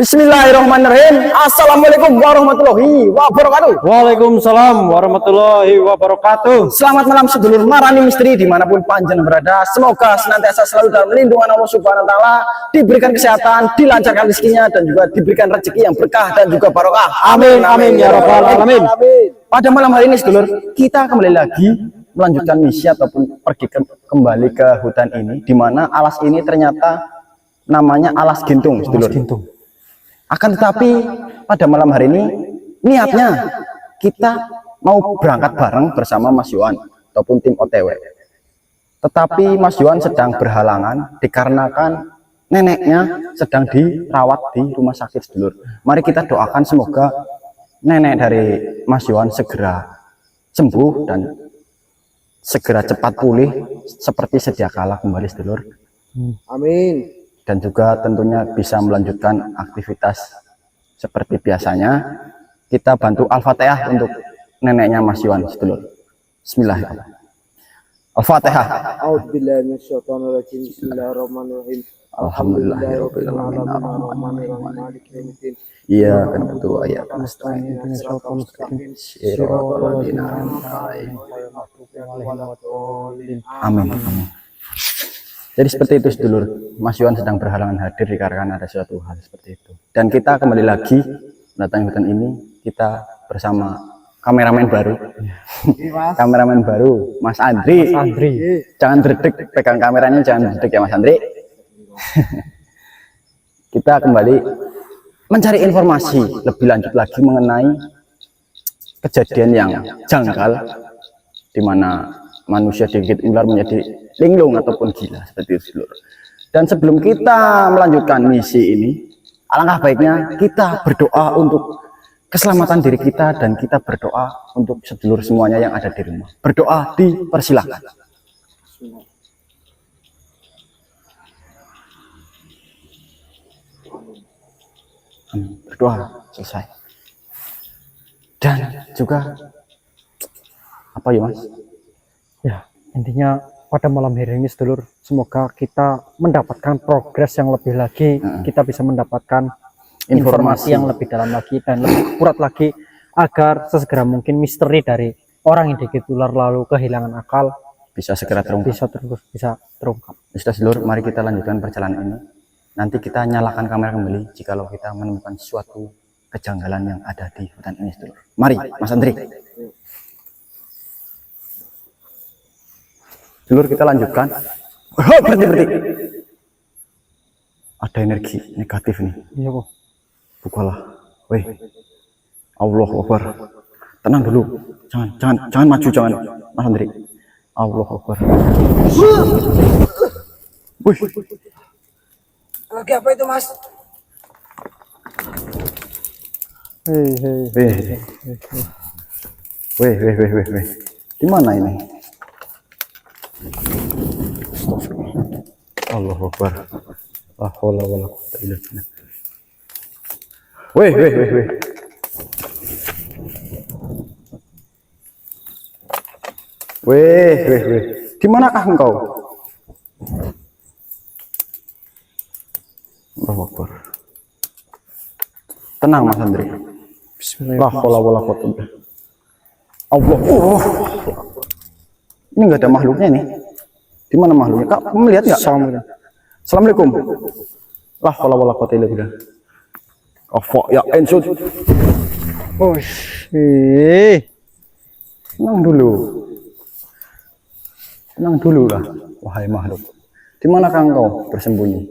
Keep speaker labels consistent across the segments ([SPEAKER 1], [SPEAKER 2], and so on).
[SPEAKER 1] Bismillahirrahmanirrahim. Assalamualaikum warahmatullahi wabarakatuh.
[SPEAKER 2] Waalaikumsalam warahmatullahi wabarakatuh.
[SPEAKER 1] Selamat malam sedulur Marani Misteri dimanapun panjenengan berada. Semoga senantiasa selalu dalam lindungan Allah Subhanahu Wa Taala, diberikan kesehatan, dilancarkan rezekinya, dan juga diberikan rezeki yang berkah dan juga barokah.
[SPEAKER 2] Amin amin ya rabbal alamin.
[SPEAKER 1] Pada malam hari ini sedulur, kita kembali lagi melanjutkan misi ataupun pergi kembali ke hutan ini, di mana alas ini ternyata namanya alas gintung sedulur. Akan tetapi pada malam hari ini niatnya kita mau berangkat bareng bersama Mas Yohan ataupun tim OTW. Tetapi Mas Yohan sedang berhalangan dikarenakan neneknya sedang dirawat di rumah sakit sedulur. Mari kita doakan semoga nenek dari Mas Yohan segera sembuh dan segera cepat pulih seperti sedia kala kembali sedulur.
[SPEAKER 3] Amin.
[SPEAKER 1] Dan juga tentunya bisa melanjutkan aktivitas seperti biasanya. Kita bantu Al-Fatihah untuk neneknya Mas Yohan sedulur. Bismillahirrahmanirrahim. Al-Fatihah.
[SPEAKER 3] A'udzubillahi minasyaitonirrajim. Bismillahirrahmanirrahim.
[SPEAKER 1] Alhamdulillahirabbil alamin.
[SPEAKER 3] Arrahmanirrahim. Maliki yaumiddin.
[SPEAKER 1] Iya, kan betul ayat.
[SPEAKER 3] Shiratal mustaqim.
[SPEAKER 1] Shiratal ladzina an'amta alaihim. Amin. Amin. Jadi seperti itu sedulur, Mas Yohan sedang berhalangan hadir dikarenakan ada suatu hal seperti itu. Dan kita kembali lagi mendatangi hutan ini, kita bersama kameramen baru. Kameramen baru, Mas Andri. Jangan dredeg, pegang kameranya jangan dredeg ya Mas Andri. Kita kembali mencari informasi lebih lanjut lagi mengenai kejadian yang janggal, di mana manusia digigit ular menjadi linglung ataupun gila seperti itu sedulur. Dan sebelum kita melanjutkan misi ini, alangkah baiknya kita berdoa untuk keselamatan diri kita dan kita berdoa untuk sedulur semuanya yang ada di rumah. Berdoa dipersilakan. Berdoa selesai. Dan juga apa ya Mas?
[SPEAKER 2] Ya, intinya pada malam hari ini sedulur, semoga kita mendapatkan progres yang lebih lagi, kita bisa mendapatkan informasi yang lebih dalam lagi dan lebih akurat lagi, agar sesegera mungkin misteri dari orang yang digigit ular lalu kehilangan akal
[SPEAKER 1] bisa segera terungkap.
[SPEAKER 2] Bisa terungkap.
[SPEAKER 1] Sudah sedulur, mari kita lanjutkan perjalanan ini. Nanti kita nyalakan kamera kembali jikalau kita menemukan suatu kejanggalan yang ada di hutan ini sedulur. Mari Mas Andri. Dulur kita lanjutkan. Berhenti. Ada energi negatif nih.
[SPEAKER 2] Iya kok.
[SPEAKER 1] Bukalah. Weh. Allahu Akbar. Tenang dulu. Jangan maju jangan. Mas Andri. Allahu Akbar. Wih.
[SPEAKER 3] Lagi apa itu, Mas?
[SPEAKER 1] Weh. Di mana ini? Allahu Akbar. La haula wala quwwata illa billah. Weh. Weh. Di manakah engkau? Allahu Akbar. Tenang Mas Andri.
[SPEAKER 2] Bismillah.
[SPEAKER 1] La haula wala quwwata illa billah. Allah. Ini enggak ada makhluknya nih. Di mana makhluknya? Kak, melihat enggak? Assalamualaikum. La haula wala quwwata illa billah. Afa ya ensud. Tenang dulu lah, wahai makhluk. Di manakah engkau bersembunyi?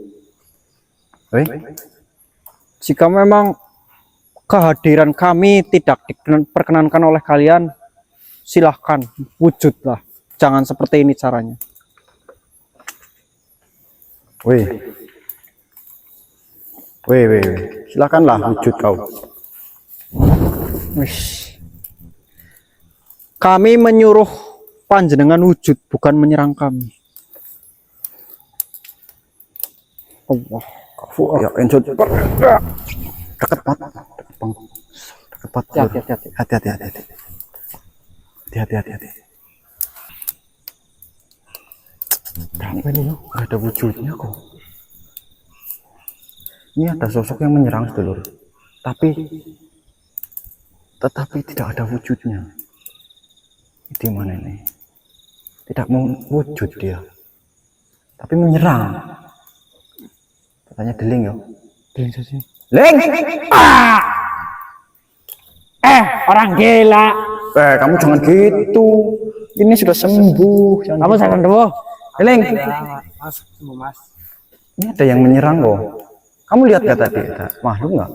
[SPEAKER 2] Jika memang kehadiran kami tidak diperkenankan oleh kalian, silahkan wujudlah. Jangan seperti ini caranya.
[SPEAKER 1] Weh. Silakanlah wujud kau.
[SPEAKER 2] Kami menyuruh panjenengan wujud, bukan menyerang kami. Allah.
[SPEAKER 1] Ya ensud. Dekat pat. Hati-hati. Berapa ini yuk? Gak ada wujudnya kok. Ini ada sosok yang menyerang sedulur, tetapi tidak ada wujudnya. Di mana ini? Tidak mau wujud dia, tapi menyerang. Katanya deling ya.
[SPEAKER 2] Deling saja.
[SPEAKER 1] Leng!
[SPEAKER 2] Orang gila.
[SPEAKER 1] Kamu jangan gitu. Ini sudah sembuh.
[SPEAKER 2] Kamu sadar dulu.
[SPEAKER 1] Leng!
[SPEAKER 3] Mas, semua mas.
[SPEAKER 1] Ini ada yang menyerang loh. Kamu lihat gak tadi? Ada makhluk nggak?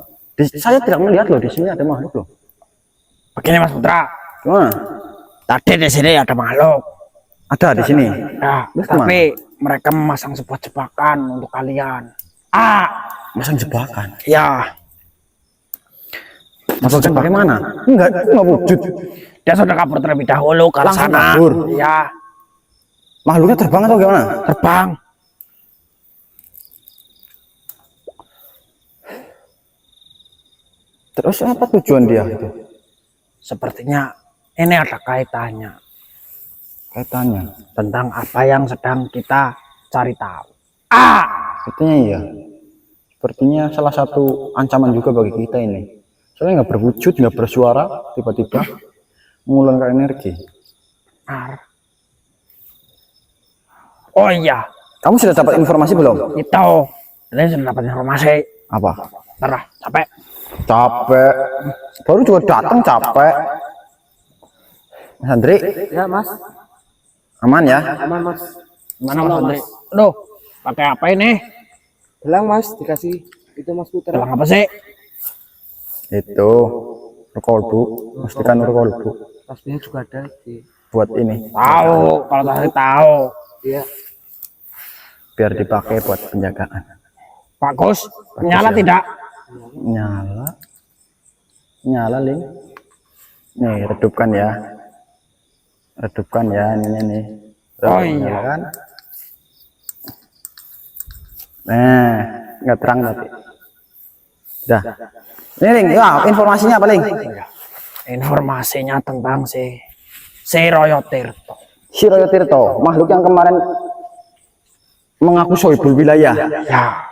[SPEAKER 1] Saya tidak melihat loh. Di sini ada makhluk loh.
[SPEAKER 2] Begini Mas Putra.
[SPEAKER 1] Gimana?
[SPEAKER 2] Tadi di sini ada makhluk.
[SPEAKER 1] Ada di sini.
[SPEAKER 2] Nah,
[SPEAKER 1] Terus
[SPEAKER 2] tapi mereka memasang sebuah jebakan untuk kalian.
[SPEAKER 1] Masang jebakan.
[SPEAKER 2] Ya,
[SPEAKER 1] Masang jebakan mana? Enggak wujud.
[SPEAKER 2] dia sudah kabur terlebih dahulu ke arah
[SPEAKER 1] Langsung
[SPEAKER 2] sana.
[SPEAKER 1] kabur?
[SPEAKER 2] Ya,
[SPEAKER 1] Makhluknya terbang atau gimana?
[SPEAKER 2] terbang.
[SPEAKER 1] Terus apa tujuan dia itu?
[SPEAKER 2] Sepertinya ini ada kaitannya
[SPEAKER 1] Kaitannya.
[SPEAKER 2] tentang apa yang sedang kita cari tahu.
[SPEAKER 1] Katanya iya. Sepertinya salah satu ancaman juga bagi kita ini. Soalnya nggak berwujud, nggak bersuara, tiba-tiba mengeluarkan energi.
[SPEAKER 2] Oh iya,
[SPEAKER 1] Kamu sudah dapat informasi belum?
[SPEAKER 2] itu. Ini sudah dapat informasi.
[SPEAKER 1] Apa?
[SPEAKER 2] Terah, capek.
[SPEAKER 1] Capek. Baru juga datang capek. Mas Andri,
[SPEAKER 3] Ya mas,
[SPEAKER 1] aman ya?
[SPEAKER 3] aman mas.
[SPEAKER 2] Mana Mas Andri? Aduh, pakai apa ini?
[SPEAKER 3] Gelang mas, dikasih itu Mas Putra.
[SPEAKER 2] Gelang apa sih?
[SPEAKER 1] Itu Nurkolbu, pastikan Nurkolbu
[SPEAKER 3] Tasbihnya juga ada di.
[SPEAKER 1] buat ini,
[SPEAKER 2] Tahu, kalau tadi tahu.
[SPEAKER 3] Iya.
[SPEAKER 1] biar dipakai buat penjagaan.
[SPEAKER 2] Bagus. Nyala tidak?
[SPEAKER 1] Nyala, nyala Ling. Nih redupkan ya, ininya nih.
[SPEAKER 2] Oh iya.
[SPEAKER 1] Nyala kan? Nah, nggak terang tapi. Dah. Ini Ling, ya informasinya apa Ling?
[SPEAKER 2] Informasinya tentang si Royo Tirto.
[SPEAKER 1] Si Royo Tirto, makhluk yang kemarin mengaku sohibul wilayah.
[SPEAKER 2] Ya,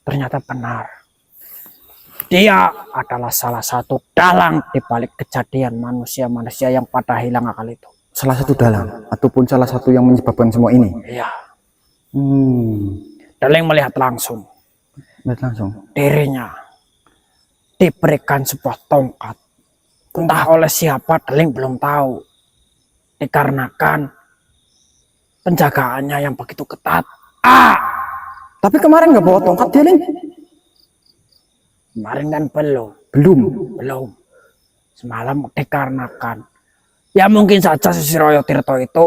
[SPEAKER 2] ternyata benar. Dia adalah salah satu dalang di balik kejadian manusia-manusia yang pada hilang akal itu.
[SPEAKER 1] Salah satu dalang ataupun salah satu yang menyebabkan semua ini.
[SPEAKER 2] Iya,
[SPEAKER 1] Dalang
[SPEAKER 2] melihat langsung
[SPEAKER 1] lihat langsung.
[SPEAKER 2] dirinya diberikan sebuah tongkat. Entah oleh siapa, Deling belum tahu. Dikarenakan penjagaannya yang begitu ketat.
[SPEAKER 1] Tapi kemarin nggak bawa tongkat dia Ling?
[SPEAKER 2] Kemarin kan belum.
[SPEAKER 1] Belum.
[SPEAKER 2] Semalam dikarenakan ya mungkin saja si Royo Tirto itu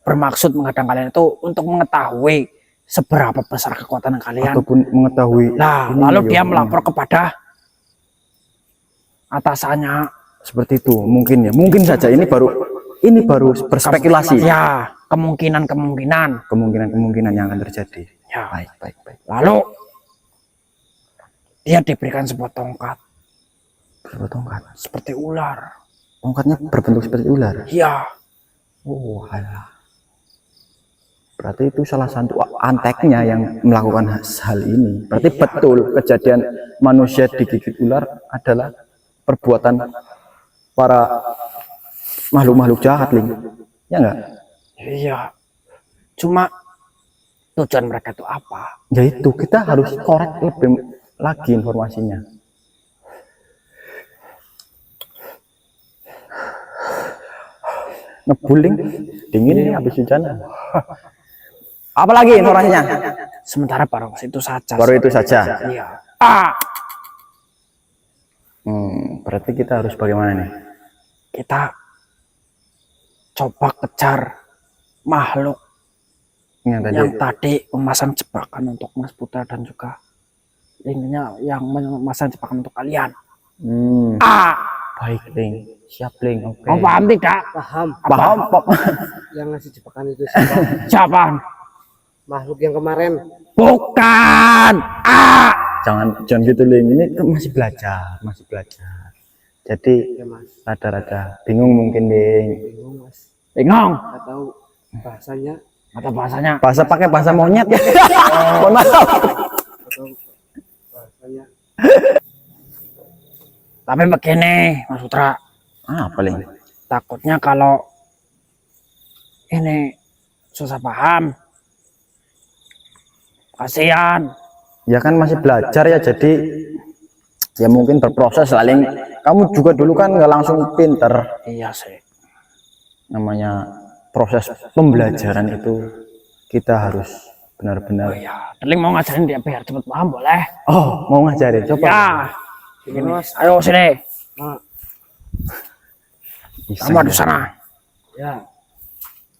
[SPEAKER 2] bermaksud menghadang kalian itu untuk mengetahui seberapa besar kekuatan kalian.
[SPEAKER 1] Ataupun mengetahui.
[SPEAKER 2] Nah,
[SPEAKER 1] ini
[SPEAKER 2] lalu
[SPEAKER 1] ya,
[SPEAKER 2] dia melapor kepada atasannya.
[SPEAKER 1] seperti itu. Mungkin saja ini baru berspekulasi.
[SPEAKER 2] Ya, kemungkinan.
[SPEAKER 1] Kemungkinan yang akan terjadi.
[SPEAKER 2] Ya.
[SPEAKER 1] Baik.
[SPEAKER 2] Lalu dia diberikan sebuah tongkat
[SPEAKER 1] Berapa tongkat?
[SPEAKER 2] seperti ular.
[SPEAKER 1] Tongkatnya berbentuk seperti ular.
[SPEAKER 2] Ya,
[SPEAKER 1] Oh, alah. Berarti itu salah satu anteknya yang melakukan hal ini. Berarti betul kejadian manusia digigit ular adalah perbuatan para makhluk-makhluk jahat, Ling. Ya enggak?
[SPEAKER 2] iya. Cuma tujuan mereka itu apa?
[SPEAKER 1] Yaitu kita harus korek lebih lagi informasinya. Ngebuling dingin nih habis hujan. Apalagi informasinya?
[SPEAKER 2] Sementara baru itu saja.
[SPEAKER 1] Baru itu saja.
[SPEAKER 2] Iya.
[SPEAKER 1] Berarti kita harus bagaimana nih?
[SPEAKER 2] Kita coba kejar makhluk yang tadi memasang jebakan untuk Mas Putra dan juga intinya yang memasang jebakan untuk kalian.
[SPEAKER 1] Baik, Ling. Siap, Ling. Oke.
[SPEAKER 2] Kau paham tidak?
[SPEAKER 3] Paham.
[SPEAKER 1] Paham.
[SPEAKER 3] Yang ngasih jebakan itu siapa?
[SPEAKER 2] Siapa?
[SPEAKER 3] Makhluk yang kemarin.
[SPEAKER 2] Bukan.
[SPEAKER 1] Jangan gitu, Ling. Ini kan masih belajar. Jadi
[SPEAKER 3] Ya mas.
[SPEAKER 1] rada-rada bingung mungkin, Ling.
[SPEAKER 3] Bingung mas.
[SPEAKER 2] Bingung.
[SPEAKER 3] Nggak tahu bahasanya.
[SPEAKER 2] Atau bahasanya?
[SPEAKER 1] Pakai bahasa monyet ya. Mohon maaf.
[SPEAKER 3] Atau
[SPEAKER 2] Tapi begini, Mas Putra,
[SPEAKER 1] Apa Ling?
[SPEAKER 2] takutnya kalau ini susah paham, kasihan.
[SPEAKER 1] Ya kan masih belajar ya, jadi ya mungkin berproses lah Ling. Kamu juga dulu kan nggak langsung pinter.
[SPEAKER 2] Iya sih.
[SPEAKER 1] Namanya proses pembelajaran itu kita harus benar-benar.
[SPEAKER 2] Ya, Deling mau ngajarin dia biar cepet paham boleh?
[SPEAKER 1] Oh, mau ngajarin, coba.
[SPEAKER 2] Ya. Ini, ayo sini.
[SPEAKER 3] Nah,
[SPEAKER 1] Bisa,
[SPEAKER 2] Kamu di
[SPEAKER 1] ya.
[SPEAKER 2] sana.
[SPEAKER 3] ya.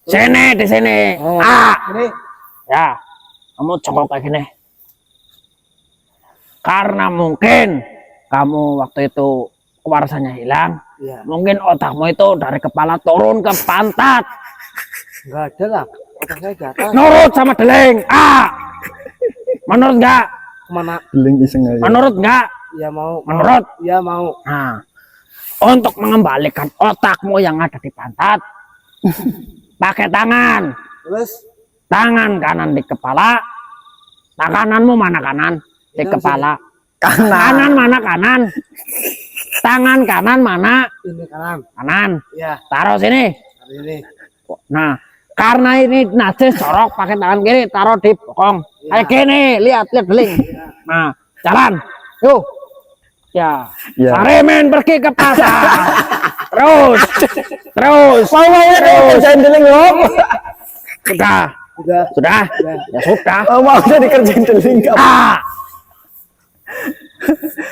[SPEAKER 2] Sini, di sini.
[SPEAKER 3] Oh, ini.
[SPEAKER 2] Ya, kamu congkok kayak gini. Karena mungkin kamu waktu itu kewarasannya hilang,
[SPEAKER 3] Ya,
[SPEAKER 2] mungkin otakmu itu dari kepala turun ke pantat.
[SPEAKER 3] enggak ada lah. Otak saya di atas.
[SPEAKER 2] Nurut sama Deling. Menurut nggak?
[SPEAKER 3] Kemana?
[SPEAKER 1] Ling iseng aja.
[SPEAKER 2] Menurut nggak?
[SPEAKER 3] Ya mau.
[SPEAKER 2] Menurut?
[SPEAKER 3] Ya mau.
[SPEAKER 2] Nah, untuk mengembalikan otakmu yang ada di pantat, pakai tangan.
[SPEAKER 3] Terus
[SPEAKER 2] Tangan kanan di kepala. Kananmu mana kanan? Di kepala. Kanan mana kanan? Tangan kanan mana?
[SPEAKER 3] ini kanan.
[SPEAKER 2] Kanan.
[SPEAKER 3] Ya,
[SPEAKER 2] Taruh sini.
[SPEAKER 3] hari ini.
[SPEAKER 2] Nah, karena ini najis jorok, pakai tangan kiri, taruh di bokong. Kayak gini, lihat Deling. Nah, jalan. Yuk. Ya.
[SPEAKER 1] Ya.
[SPEAKER 2] Saremen pergi ke pasar. Terus.
[SPEAKER 1] Mau kerjain Deling loh.
[SPEAKER 2] Sudah.
[SPEAKER 3] Udah.
[SPEAKER 2] Ya sudah.
[SPEAKER 1] Oh, mau udah dikerjain Deling kamu.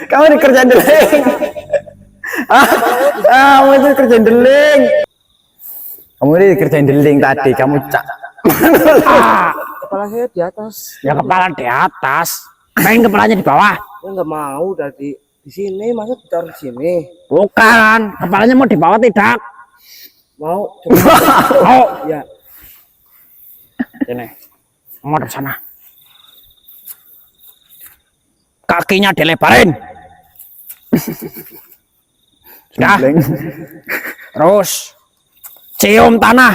[SPEAKER 1] Kamu dikerjain Deling. Mau itu kerjain Deling. Kamu ini dikerjain Deling tadi, kamu cak.
[SPEAKER 3] Kepala saya di atas.
[SPEAKER 2] Ya kepala di atas. Pengen kepalanya di bawah.
[SPEAKER 3] Ya enggak mau dari di sini, masa ditaruh di sini.
[SPEAKER 2] Bukan, kepalanya mau di bawah tidak.
[SPEAKER 3] Mau coba.
[SPEAKER 2] Oh,
[SPEAKER 3] Ya,
[SPEAKER 2] sini. Mau di sana. Kakinya dilebarin. Sudah.
[SPEAKER 1] Deling.
[SPEAKER 2] Terus cium tanah.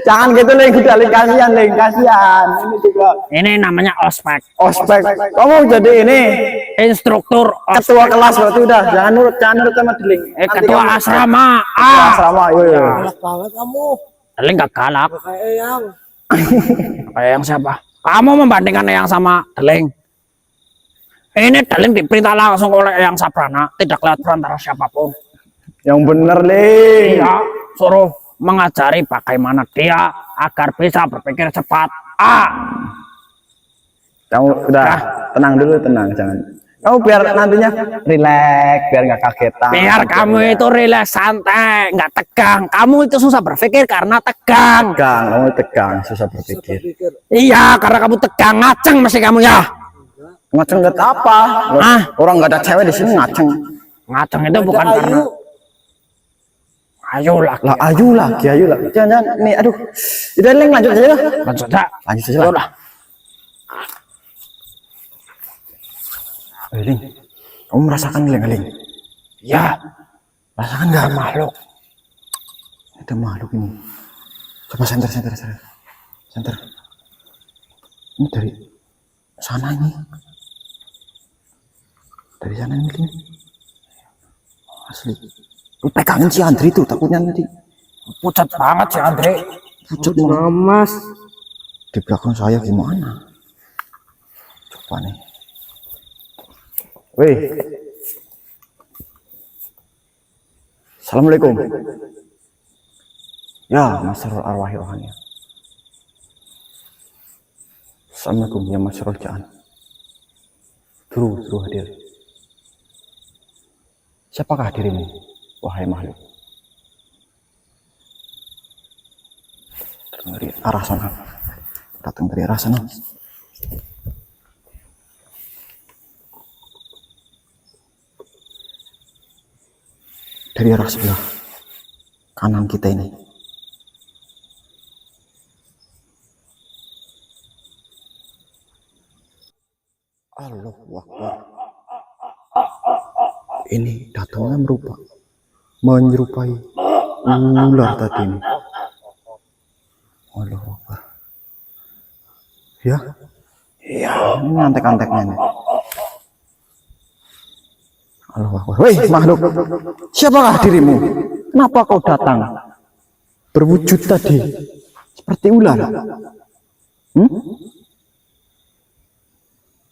[SPEAKER 1] Jangan gitu Ling, udah Ling, kasihan Ling, kasihan. Ini juga
[SPEAKER 2] Ini namanya ospek.
[SPEAKER 1] ospek. Kamu jadi ini
[SPEAKER 2] Instruktur
[SPEAKER 1] ketua kelas berarti udah. Jangan nurut sama Deling.
[SPEAKER 2] ketua
[SPEAKER 1] kamu-
[SPEAKER 2] asrama.
[SPEAKER 1] Asrama, yuk.
[SPEAKER 3] galak banget kamu.
[SPEAKER 2] Deling gak galak.
[SPEAKER 3] Kayak Eyang.
[SPEAKER 2] Kayak yang siapa? Kamu membandingkan yang sama Deling. Ini Deling diperintah langsung oleh yang Sabrana, tidak lewat perantara siapapun.
[SPEAKER 1] Yang bener Ling.
[SPEAKER 2] Iya, suruh mengajari bagaimana dia agar bisa berpikir cepat.
[SPEAKER 1] Kamu udah tenang dulu, tenang, jangan. Kamu biar nantinya rileks, biar nggak kagetan.
[SPEAKER 2] Biar kamu itu rileks, santai, nggak tegang. Kamu itu susah berpikir karena tegang.
[SPEAKER 1] tegang, kamu tegang, susah berpikir.
[SPEAKER 3] Pikir.
[SPEAKER 2] Iya, karena kamu tegang, ngaceng mesti kamu ya.
[SPEAKER 1] Ngaceng nggak apa? Orang nggak ada cewek di sini ngaceng.
[SPEAKER 2] Ngaceng itu bukan
[SPEAKER 3] Ada
[SPEAKER 2] karena ayo lah.
[SPEAKER 1] Lah, ayo lagi. Jangan, nih, aduh. Udah Ling, lanjut aja lah.
[SPEAKER 2] Lanjut aja.
[SPEAKER 1] Lanjut aja lah. Ling, kamu merasakan Ling?
[SPEAKER 2] Ya,
[SPEAKER 1] Rasakan nggak?
[SPEAKER 2] makhluk.
[SPEAKER 1] Ada makhluk ini. Coba center. Ini dari sana ini. Dari sana ini. Ling. Asli. Lu pegangin si Andri tuh, takutnya nanti
[SPEAKER 2] Pucat banget si Andre.
[SPEAKER 1] pucat
[SPEAKER 3] Nah, Mas.
[SPEAKER 1] di belakang saya gimana? Coba nih. Weh. Assalamualaikum. Ya, Masrul arwahi rohani. Assalamualaikum ya Masrul jaan. Suruh hadir. Siapakah dirimu, wahai makhluk? Dari arah sana. Datang dari arah sana. Dari arah sebelah kanan kita ini. Allahu Akbar. Ini datangnya menyerupai ular tadi ini. Allahu Akbar. Ya, Iya, ini antek-anteknya nih. Allah Akbar. Weh, makhluk. Siapakah dirimu? Kenapa kau datang? Berwujud tadi seperti ular.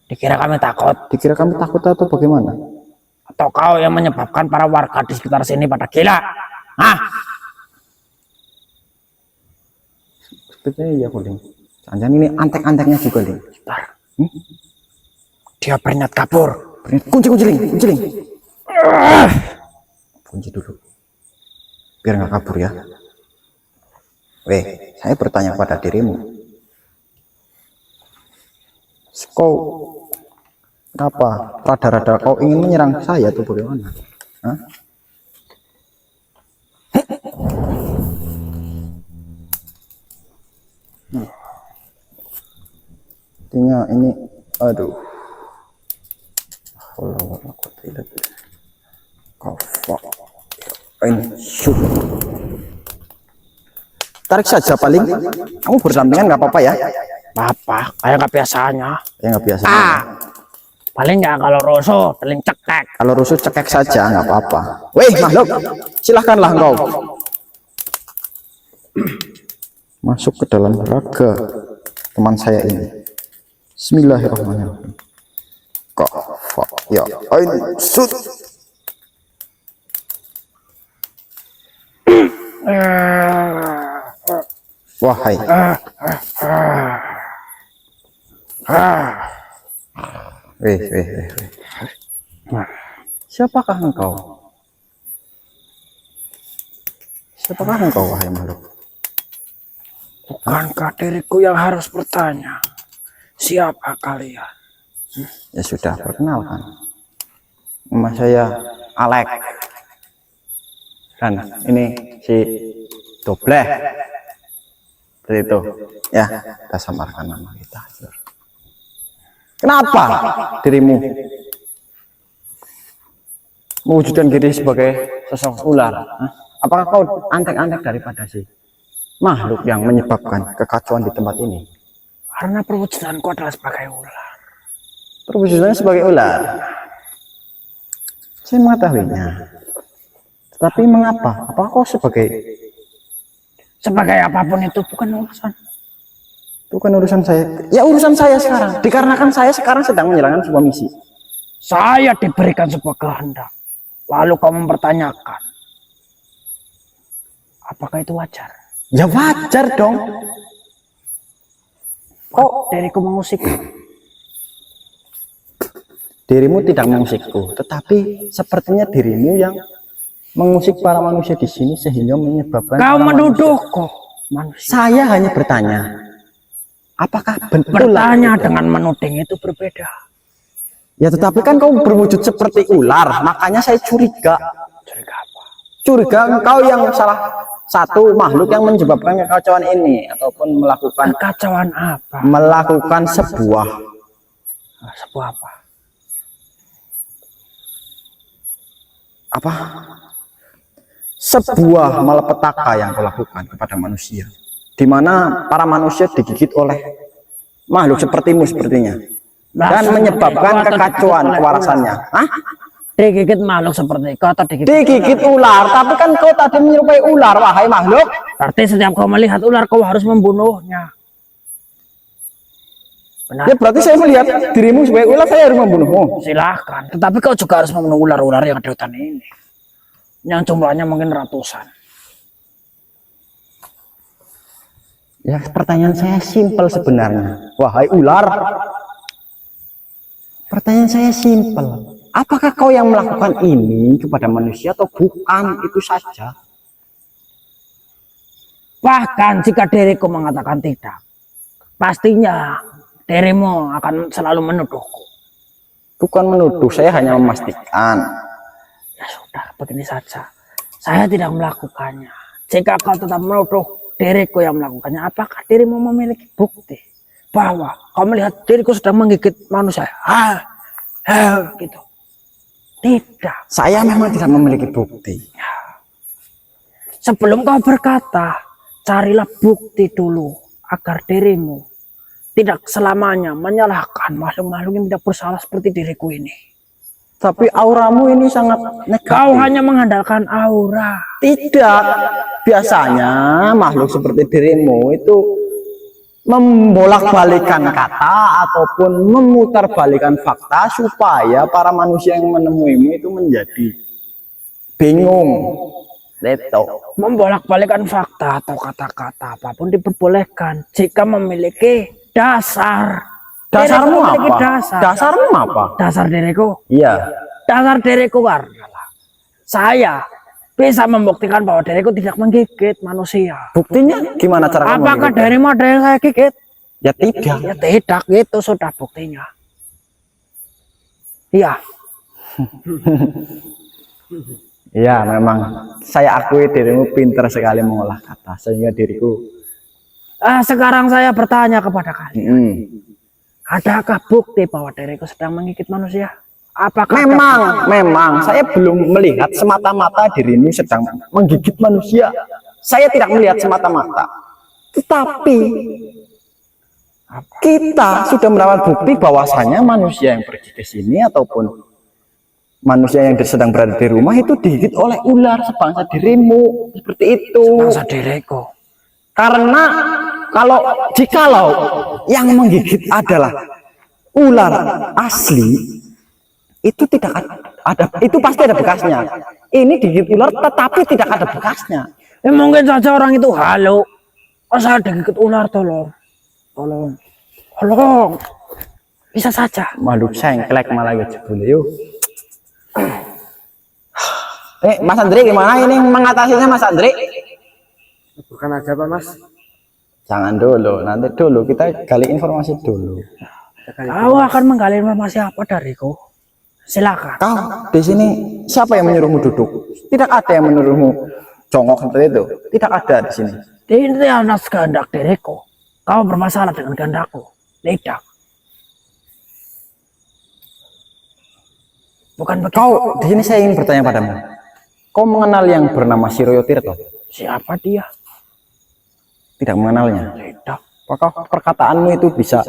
[SPEAKER 4] Dikira kami takut,
[SPEAKER 1] Dikira kami takut atau bagaimana?
[SPEAKER 4] atau kau yang menyebabkan para warga di sekitar sini pada gila? Hah?
[SPEAKER 1] Sepertinya iya, Kuling. Jangan ini antek-anteknya juga, Ling.
[SPEAKER 4] Bentar. Dia berniat kabur.
[SPEAKER 1] Kunci, Ling. Kunci dulu. Biar nggak kabur ya. Weh, saya bertanya pada dirimu. Kau kenapa? Rada-rada kau ingin menyerang saya atau bagaimana? Hah? Artinya ini, aduh. Ini tarik saja paling. Kamu berdampingan nggak apa-apa ya?
[SPEAKER 4] Apa? Kayak nggak biasanya.
[SPEAKER 1] Ya nggak biasa.
[SPEAKER 4] Paling nggak kalau rusuh, teling cekek.
[SPEAKER 1] Kalau rusuh cekek saja nggak apa-apa. Weh makhluk, silahkanlah engkau masuk ke dalam raga teman saya ini. Bismillahirrahmanirrahim. Ya, sud. Wahai. Weh. Siapakah engkau? Siapakah engkau, wahai makhluk?
[SPEAKER 4] Bukankah diriku yang harus bertanya? Siapa kalian?
[SPEAKER 1] Ya sudah, perkenalkan. Nama saya Alek. Dan ini si Dobleh. Seperti itu. Ya, kita samarkan nama kita. Kenapa dirimu mewujudkan diri sebagai sosok ular? Hah? Apakah kau antek-antek daripada si makhluk yang menyebabkan kekacauan di tempat ini?
[SPEAKER 4] Karena perwujudanku adalah sebagai ular.
[SPEAKER 1] Perwujudannya sebagai ular. Saya mengetahuinya. Tetapi mengapa? Apakah kau sebagai
[SPEAKER 4] apapun itu bukan urusan.
[SPEAKER 1] bukan urusan saya? Ya urusan saya sekarang. Dikarenakan saya sekarang sedang menjalankan sebuah misi.
[SPEAKER 4] Saya diberikan sebuah kehendak. Lalu kau mempertanyakan. Apakah itu wajar?
[SPEAKER 1] Ya wajar dong.
[SPEAKER 4] Kok diriku mengusik?
[SPEAKER 1] Dirimu tidak mengusikku, tetapi sepertinya dirimu yang mengusik para manusia di sini sehingga menyebabkan
[SPEAKER 4] Kau
[SPEAKER 1] para
[SPEAKER 4] menuduhku manusia.
[SPEAKER 1] Saya hanya bertanya, apakah betul?
[SPEAKER 4] Bertanya dengan menuding itu berbeda.
[SPEAKER 1] Ya tetapi kan kau berwujud seperti ular, makanya saya curiga.
[SPEAKER 4] Curiga apa?
[SPEAKER 1] Curiga engkau yang salah satu makhluk yang menyebabkan kekacauan ini ataupun
[SPEAKER 4] Kekacauan apa?
[SPEAKER 1] melakukan sebuah
[SPEAKER 4] Sebuah apa?
[SPEAKER 1] sebuah malapetaka yang kau lakukan kepada manusia, di mana para manusia digigit oleh makhluk sepertimu sepertinya dan menyebabkan kekacauan kewarasannya. Hah?
[SPEAKER 4] Digigit makhluk seperti kau atau
[SPEAKER 1] Digigit ular, tapi kan kau tadi menyerupai ular, wahai makhluk.
[SPEAKER 4] Berarti setiap kau melihat ular kau harus membunuhnya. Benar.
[SPEAKER 1] Ya berarti saya melihat dirimu sebagai ular, saya harus membunuhmu.
[SPEAKER 4] Silahkan. Tetapi kau juga harus membunuh ular-ular yang ada di hutan ini. Yang jumlahnya mungkin ratusan.
[SPEAKER 1] Ya pertanyaan saya simpel sebenarnya, wahai ular. Pertanyaan saya simpel. Apakah kau yang melakukan ini kepada manusia atau bukan? Itu saja.
[SPEAKER 4] Bahkan jika diriku mengatakan tidak, pastinya dirimu akan selalu menuduhku.
[SPEAKER 1] Bukan menuduh, saya hanya memastikan.
[SPEAKER 4] Ya sudah, begini saja. Saya tidak melakukannya. Jika kau tetap menuduh diriku yang melakukannya, apakah dirimu memiliki bukti bahwa kau melihat diriku sedang menggigit manusia? Gitu. Tidak.
[SPEAKER 1] Saya memang tidak memiliki bukti.
[SPEAKER 4] Sebelum kau berkata, carilah bukti dulu agar dirimu tidak selamanya menyalahkan makhluk-makhluk yang tidak bersalah seperti diriku ini.
[SPEAKER 1] Tapi auramu ini sangat negatif.
[SPEAKER 4] Kau hanya mengandalkan aura.
[SPEAKER 1] Tidak. Biasanya makhluk seperti dirimu itu membolak-balikan kata ataupun memutarbalikkan fakta supaya para manusia yang menemuimu itu menjadi bingung. Leto.
[SPEAKER 4] Membolak-balikan fakta atau kata-kata apapun diperbolehkan jika memiliki dasar.
[SPEAKER 1] Dasarmu
[SPEAKER 4] Diriku memiliki
[SPEAKER 1] apa?
[SPEAKER 4] Dasar.
[SPEAKER 1] Dasarmu apa?
[SPEAKER 4] Dasar diriku.
[SPEAKER 1] Iya.
[SPEAKER 4] Dasar diriku karena saya bisa membuktikan bahwa diriku tidak menggigit manusia.
[SPEAKER 1] Buktinya gimana cara kamu?
[SPEAKER 4] Apakah
[SPEAKER 1] menggigit?
[SPEAKER 4] dirimu ada yang saya gigit?
[SPEAKER 1] Ya tidak.
[SPEAKER 4] Ya tidak, itu sudah buktinya. Iya.
[SPEAKER 1] Iya, memang saya akui dirimu pintar sekali mengolah kata sehingga diriku.
[SPEAKER 4] Sekarang saya bertanya kepada kalian. Adakah bukti bahwa diriku sedang menggigit manusia? Apakah
[SPEAKER 1] Memang saya belum melihat semata-mata dirimu sedang menggigit manusia. Saya tidak melihat semata-mata. Tetapi kita sudah mendapat bukti bahwasanya manusia yang pergi ke sini ataupun manusia yang sedang berada di rumah itu digigit oleh ular sebangsa dirimu, seperti itu.
[SPEAKER 4] bangsa diriku?
[SPEAKER 1] Karena jikalau yang menggigit adalah ular asli, itu tidak ada, itu pasti ada bekasnya. Ini digigit ular tetapi tidak ada bekasnya.
[SPEAKER 4] Mungkin saja orang itu halo. Saya digigit ular, tolong. Bisa saja.
[SPEAKER 1] Makhluk sengklek malah gitu yuk. Mas Andri gimana ini mengatasinya Mas Andri?
[SPEAKER 3] Bukan aja Pak Mas.
[SPEAKER 1] Jangan dulu, nanti dulu kita gali informasi dulu.
[SPEAKER 4] Kau akan menggali informasi apa dariku? Silakan.
[SPEAKER 1] Kau di sini siapa yang menyuruhmu duduk? Tidak ada yang menyuruhmu jongkok seperti itu. Tidak ada di sini.
[SPEAKER 4] Ini atas kehendak diriku. Kau bermasalah dengan kehendakku. Tidak. Bukan begitu.
[SPEAKER 1] Kau di sini saya ingin bertanya padamu. Kau mengenal yang bernama Siroyo Tirto?
[SPEAKER 4] Siapa dia?
[SPEAKER 1] Tidak mengenalnya.
[SPEAKER 4] Tidak.
[SPEAKER 1] Apakah perkataanmu itu bisa?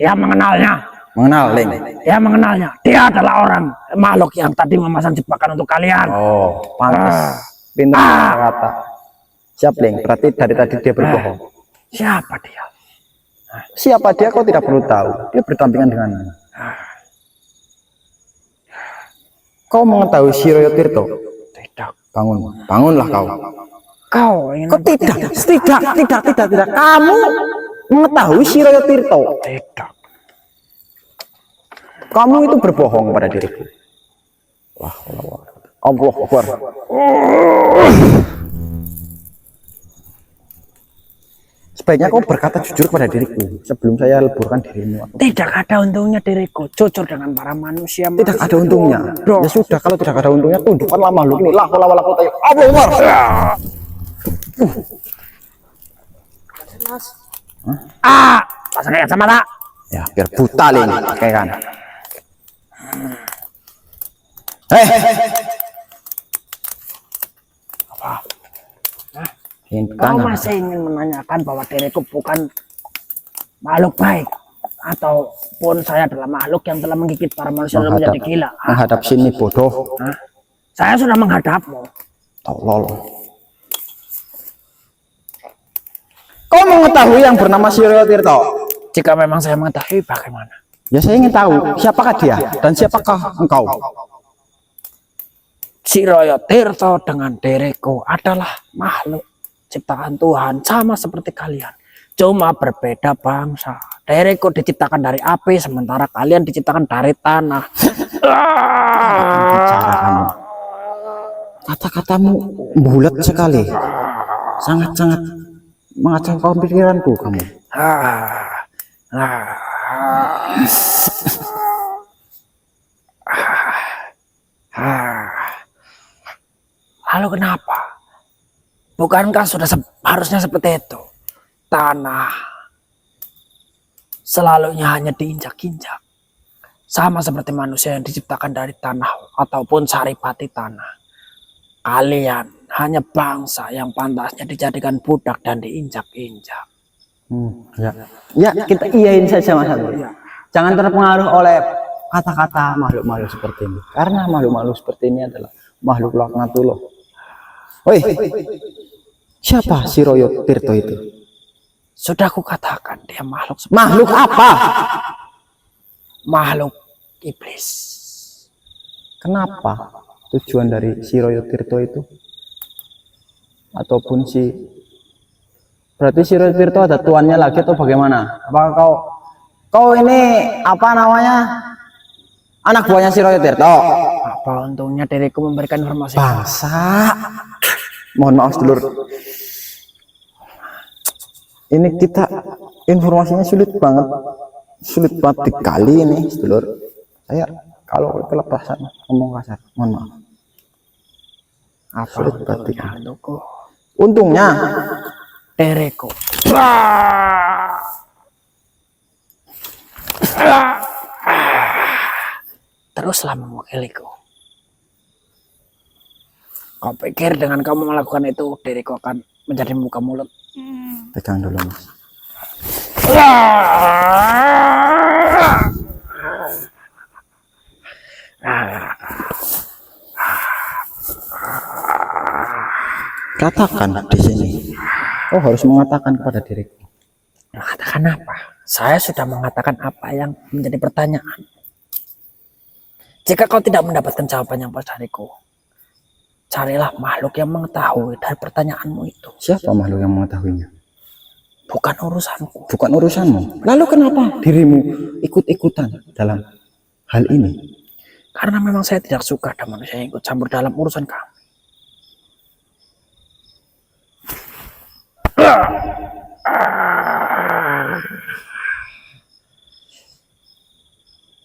[SPEAKER 4] Dia mengenalnya.
[SPEAKER 1] Mengenal, Leng.
[SPEAKER 4] Dia mengenalnya. Dia adalah orang makhluk yang tadi memasang jebakan untuk kalian.
[SPEAKER 1] Oh, pantas. Pintar kata. Siap, Leng. Berarti dari tadi dia berbohong.
[SPEAKER 4] Siapa dia?
[SPEAKER 1] Siapa dia kau tidak perlu tahu. Dia berdampingan denganmu. Kau mengetahui Siroyo Tirto?
[SPEAKER 4] Tidak.
[SPEAKER 1] Bangunlah kau.
[SPEAKER 4] Kau ingin
[SPEAKER 1] Kau tidak. Kamu mengetahui Siroyo Tirto?
[SPEAKER 4] tidak.
[SPEAKER 1] Kamu itu berbohong pada diriku. Wah, Allah Akbar. Sebaiknya kau berkata jujur pada diriku sebelum saya leburkan dirimu.
[SPEAKER 4] Tidak ada untungnya diriku jujur dengan para manusia.
[SPEAKER 1] Tidak ada untungnya. Ya sudah, kalau tidak ada untungnya, tundukkanlah makhluk ini. La haula wala quwwata illa billah.
[SPEAKER 4] Pasang kacamata.
[SPEAKER 1] Ya, biar buta ini pakai kan.
[SPEAKER 4] Kau masih ingin menanyakan bahwa diriku bukan makhluk baik ataupun saya adalah makhluk yang telah menggigit para manusia dan menjadi gila?
[SPEAKER 1] Menghadap sini bodoh.
[SPEAKER 4] Saya sudah menghadapmu.
[SPEAKER 1] Tolol. Kau mengetahui yang bernama Siroyo Tirto?
[SPEAKER 4] Jika memang saya mengetahui, bagaimana?
[SPEAKER 1] Ya, saya ingin tahu siapakah dia dan siapakah engkau?
[SPEAKER 4] Siroyo Tirto dengan diriku adalah makhluk ciptaan Tuhan, sama seperti kalian, cuma berbeda bangsa. Diriku diciptakan dari api, sementara kalian diciptakan dari tanah.
[SPEAKER 1] Kata-katamu bulat sekali, sangat-sangat mengacaukan pikiranku kamu.
[SPEAKER 4] Lalu kenapa? Bukankah sudah harusnya seperti itu? Tanah selalunya hanya diinjak-injak. Sama seperti manusia yang diciptakan dari tanah ataupun saripati tanah. Kalian hanya bangsa yang pantasnya dijadikan budak dan diinjak-injak.
[SPEAKER 1] Ya. Ya, kita iyain saja Mas Abdul. Jangan terpengaruh oleh kata-kata makhluk-makhluk seperti ini. Karena makhluk-makhluk seperti ini adalah makhluk laknatullah. Woi, siapa si Royo Tirto itu?
[SPEAKER 4] Sudah aku katakan dia makhluk
[SPEAKER 1] Makhluk apa?
[SPEAKER 4] makhluk iblis.
[SPEAKER 1] Kenapa tujuan dari si Royo Tirto itu? Ataupun berarti si Royo Tirto ada tuannya lagi atau bagaimana? Apakah kau ini apa namanya? Anak buahnya si Royo Tirto?
[SPEAKER 4] Apa untungnya diriku memberikan informasi?
[SPEAKER 1] Bangsa. Mohon maaf sedulur. Ini kita informasinya sulit banget kali ini sedulur. Saya kalau kelepasan ngomong kasar, mohon maaf.
[SPEAKER 4] Apa
[SPEAKER 1] Sulit batik.
[SPEAKER 4] untungnya untukku?
[SPEAKER 1] Untungnya
[SPEAKER 4] Diriku teruslah mewakiliku. Kau pikir dengan kamu melakukan itu diriku akan menjadi muka mulut?
[SPEAKER 1] pegang dulu Mas. Katakan di sini. Kau harus mengatakan kepada diriku.
[SPEAKER 4] Mengatakan apa? Saya sudah mengatakan apa yang menjadi pertanyaan. Jika kau tidak mendapatkan jawaban yang pas dariku, carilah makhluk yang mengetahui dari pertanyaanmu itu.
[SPEAKER 1] Siapa makhluk yang mengetahuinya?
[SPEAKER 4] Bukan urusanku.
[SPEAKER 1] Bukan urusanmu. Lalu kenapa dirimu ikut-ikutan dalam hal ini?
[SPEAKER 4] Karena memang saya tidak suka ada manusia yang ikut campur dalam urusan kami.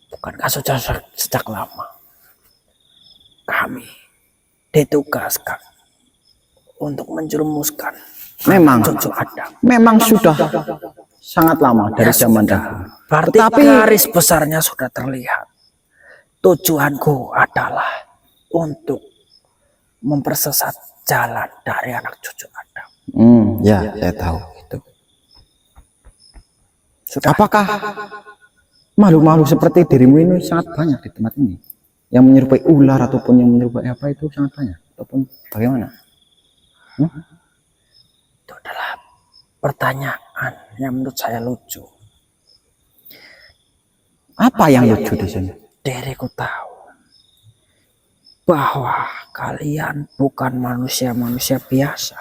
[SPEAKER 4] Bukankah sudah sejak lama kami ditugaskan untuk menjerumuskan
[SPEAKER 1] Memang,
[SPEAKER 4] cucu Adam?
[SPEAKER 1] memang sudah sangat lama dari zaman dahulu.
[SPEAKER 4] Berarti
[SPEAKER 1] Tetapi
[SPEAKER 4] garis besarnya sudah terlihat. Tujuanku adalah untuk mempersesat jalan dari anak cucu Adam.
[SPEAKER 1] Ya, saya tahu itu. Apakah makhluk-makhluk seperti dirimu ini sangat banyak di tempat ini? Yang menyerupai ular ataupun yang menyerupai apa itu sangat banyak? Ataupun bagaimana?
[SPEAKER 4] Itu adalah pertanyaan yang menurut saya lucu.
[SPEAKER 1] Apa yang lucu di sini?
[SPEAKER 4] Diriku tahu bahwa kalian bukan manusia-manusia biasa.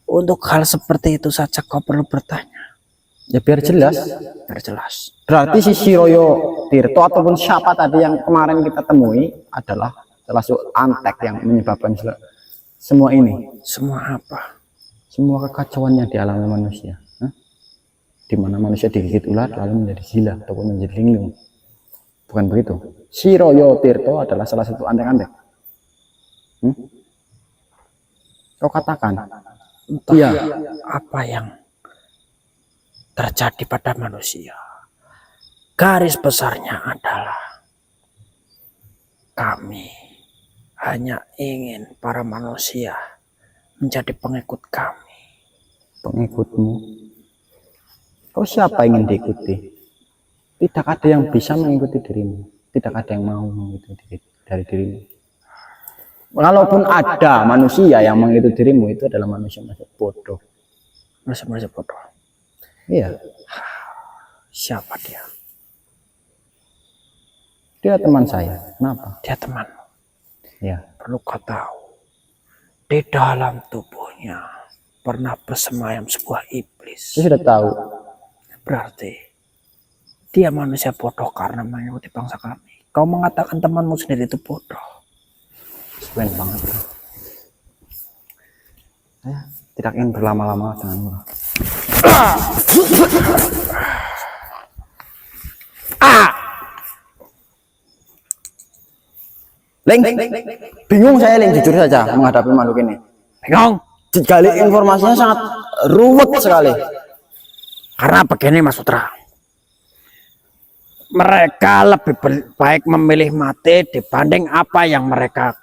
[SPEAKER 4] Untuk hal seperti itu saja kau perlu bertanya.
[SPEAKER 1] Ya biar jelas.
[SPEAKER 4] Biar jelas.
[SPEAKER 1] Berarti si Siroyo Tirto ataupun siapa tadi yang kemarin kita temui adalah salah satu antek yang menyebabkan semua ini.
[SPEAKER 4] Semua apa?
[SPEAKER 1] Semua kekacauan yang dialami manusia. Di mana manusia digigit ular lalu menjadi gila ataupun menjadi linglung. Bukan begitu. Siroyo Tirto adalah salah satu antek-antek. Kau katakan.
[SPEAKER 4] Entah
[SPEAKER 1] Iya.
[SPEAKER 4] apa yang terjadi pada manusia. Garis besarnya adalah kami hanya ingin para manusia menjadi pengikut kami.
[SPEAKER 1] Pengikutmu. Kau siapa yang ingin diikuti? Tidak ada yang bisa mengikuti dirimu. Tidak ada yang mau mengikuti dari dirimu. Walaupun ada manusia yang mengikuti dirimu, itu adalah manusia-manusia bodoh.
[SPEAKER 4] Manusia-manusia bodoh.
[SPEAKER 1] Iya.
[SPEAKER 4] Siapa dia?
[SPEAKER 1] Dia teman saya. Kenapa?
[SPEAKER 4] Dia temanmu.
[SPEAKER 1] Ya.
[SPEAKER 4] Perlu kau tahu, di dalam tubuhnya pernah bersemayam sebuah iblis.
[SPEAKER 1] Saya sudah tahu.
[SPEAKER 4] Berarti dia manusia bodoh karena mengikuti bangsa kami. Kau mengatakan temanmu sendiri itu bodoh.
[SPEAKER 1] Keren banget. Saya tidak ingin berlama-lama denganmu. Leng, bingung saya Leng, jujur saja menghadapi makhluk ini.
[SPEAKER 4] Bingung?
[SPEAKER 1] Sekali informasinya sangat ruwet sekali.
[SPEAKER 4] Karena begini Mas Putra. Mereka lebih baik memilih mati dibanding apa yang mereka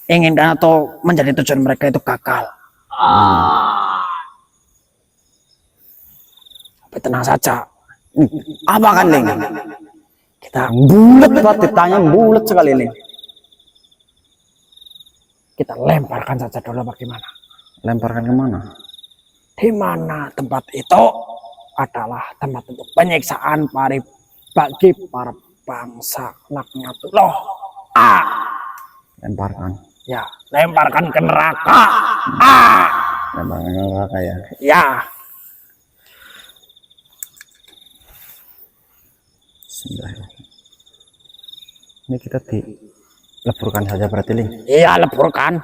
[SPEAKER 4] inginkan atau menjadi tujuan mereka itu gagal. Tapi tenang saja,
[SPEAKER 1] Apa kan, Ling?
[SPEAKER 4] kita
[SPEAKER 1] Bulat banget ditanya, bulat sekali, Ling.
[SPEAKER 4] kita lemparkan saja dulu bagaimana.
[SPEAKER 1] Lemparkan kemana?
[SPEAKER 4] Di mana tempat itu adalah tempat untuk penyiksaan bagi para bangsa laknatullah.
[SPEAKER 1] Lemparkan.
[SPEAKER 4] Ya, lemparkan ke neraka.
[SPEAKER 1] Lemparkan ke neraka ya.
[SPEAKER 4] Ya,
[SPEAKER 1] Bismillahirrahmanirrahim. Ini kita dileburkan saja berarti, Ling.
[SPEAKER 4] iya leburkan.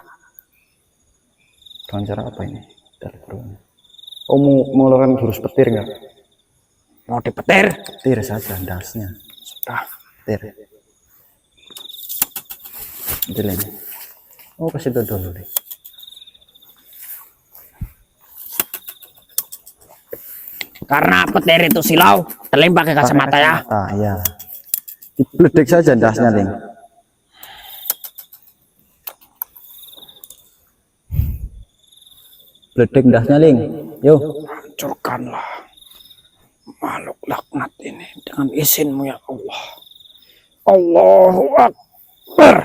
[SPEAKER 1] Dengan cara apa ini? Kita leburkan. Oh, mau mengeluarkan jurus petir nggak?
[SPEAKER 4] Mau dipetir?
[SPEAKER 1] Petir saja, dasnya.
[SPEAKER 4] Sudah.
[SPEAKER 1] Petir. Itu, Ling. Oh, kasih itu dulu, Ling.
[SPEAKER 4] Karena petir itu silau, telim pakai kacamata ya.
[SPEAKER 1] Iya. Dibledek saja dasnya, Ling. Bledek dasnya, Ling. Yo.
[SPEAKER 4] Hancurkanlah makhluk laknat ini dengan izinmu ya Allah. Allahu Akbar.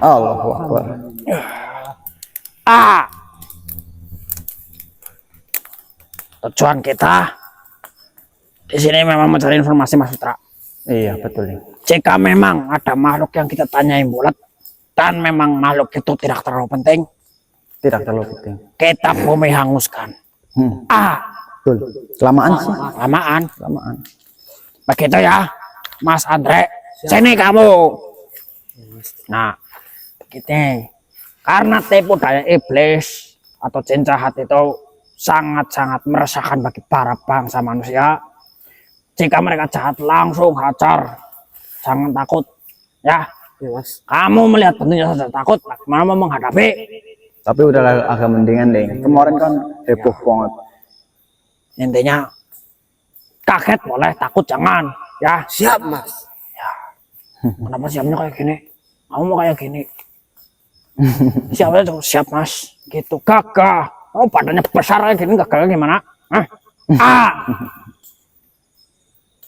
[SPEAKER 1] Allahu Akbar.
[SPEAKER 4] Tujuan kita di sini memang mencari informasi, Mas Putra.
[SPEAKER 1] Iya, betul, Ling.
[SPEAKER 4] Jika memang ada makhluk yang kita tanyain bulat dan memang makhluk itu tidak terlalu penting,
[SPEAKER 1] Tidak terlalu penting.
[SPEAKER 4] kita bumi hanguskan.
[SPEAKER 1] Betul. Kelamaan sih.
[SPEAKER 4] Lamaan.
[SPEAKER 1] Kelamaan.
[SPEAKER 4] Begitu ya, Mas Andre. Sini kamu. Nah, begini. Karena tipu daya iblis atau jin jahat itu sangat-sangat meresahkan bagi para bangsa manusia. Jika mereka jahat, langsung hajar. Jangan takut. Ya,
[SPEAKER 3] Mas.
[SPEAKER 4] kamu melihat bentuknya saja takut. Bagaimana mau menghadapi?
[SPEAKER 1] Tapi udah agak mendingan, Ling. Kemarin kan heboh banget.
[SPEAKER 4] Intinya, kaget boleh, takut jangan. Ya,
[SPEAKER 3] Siap, Mas.
[SPEAKER 4] kenapa siapnya kayak gini? Kamu mau kayak gini? Siapnya tuh siap, Mas. Gitu, gagah. Oh, badannya besar kayak gini, gagah gimana? Hah?